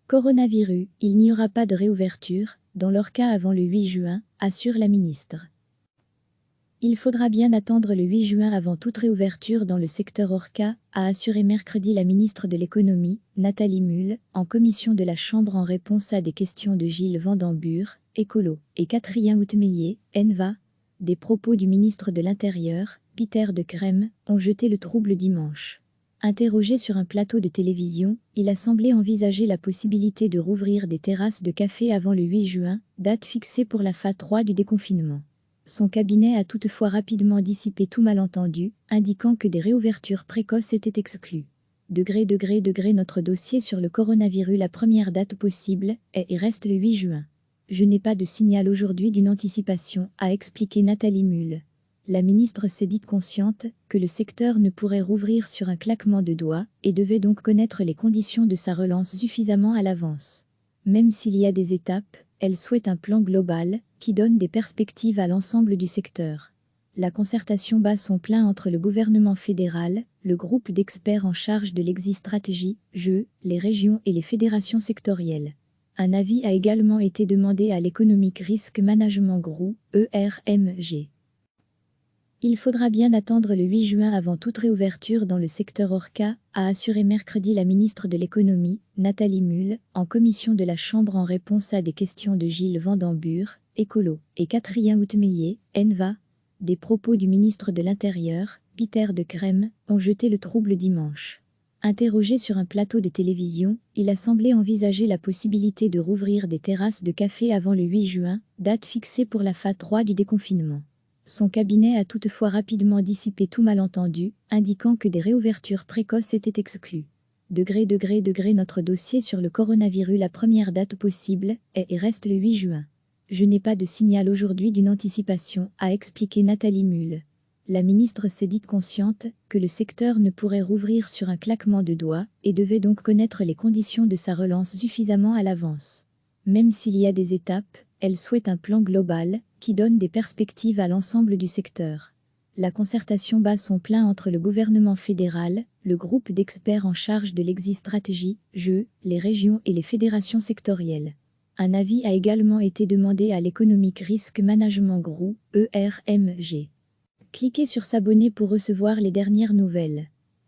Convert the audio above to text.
Coronavirus, il n'y aura pas de réouverture, dans leur cas avant le 8 juin, assure la ministre. Il faudra bien attendre le 8 juin avant toute réouverture dans le secteur Orca, a assuré mercredi la ministre de l'Économie, Nathalie Mühl, en commission de la Chambre en réponse à des questions de Gilles Vandembur, écolo, et Catherine Outmeillet, ENVA. Des propos du ministre de l'Intérieur, Peter De Crème, ont jeté le trouble dimanche. Interrogé sur un plateau de télévision, il a semblé envisager la possibilité de rouvrir des terrasses de café avant le 8 juin, date fixée pour la phase 3 du déconfinement. Son cabinet a toutefois rapidement dissipé tout malentendu, indiquant que des réouvertures précoces étaient exclues. Degré notre dossier sur le coronavirus, la première date possible est et reste le 8 juin. Je n'ai pas de signal aujourd'hui d'une anticipation, a expliqué Nathalie Mühl. La ministre s'est dite consciente que le secteur ne pourrait rouvrir sur un claquement de doigts et devait donc connaître les conditions de sa relance suffisamment à l'avance. Même s'il y a des étapes, elle souhaite un plan global qui donne des perspectives à l'ensemble du secteur. La concertation bat son plein entre le gouvernement fédéral, le groupe d'experts en charge de l'exit stratégie, les régions et les fédérations sectorielles. Un avis a également été demandé à l'Economic Risk Management Group, ERMG. Il faudra bien attendre le 8 juin avant toute réouverture dans le secteur Orca, a assuré mercredi la ministre de l'Économie, Nathalie Mühl, en commission de la Chambre en réponse à des questions de Gilles Vandembur, écolo, et Catherine Outmeillet, ENVA. Des propos du ministre de l'Intérieur, Peter De Crème, ont jeté le trouble dimanche. Interrogé sur un plateau de télévision, il a semblé envisager la possibilité de rouvrir des terrasses de café avant le 8 juin, date fixée pour la phase 3 du déconfinement. Son cabinet a toutefois rapidement dissipé tout malentendu, indiquant que des réouvertures précoces étaient exclues. Degré notre dossier sur le coronavirus, la première date possible est et reste le 8 juin. Je n'ai pas de signal aujourd'hui d'une anticipation, a expliqué Nathalie Mühl. La ministre s'est dite consciente que le secteur ne pourrait rouvrir sur un claquement de doigts et devait donc connaître les conditions de sa relance suffisamment à l'avance. Même s'il y a des étapes, elle souhaite un plan global qui donne des perspectives à l'ensemble du secteur. La concertation bat son plein entre le gouvernement fédéral, le groupe d'experts en charge de l'exit stratégie, les régions et les fédérations sectorielles. Un avis a également été demandé à l'Economic Risk Management Group, ERMG. Cliquez sur s'abonner pour recevoir les dernières nouvelles.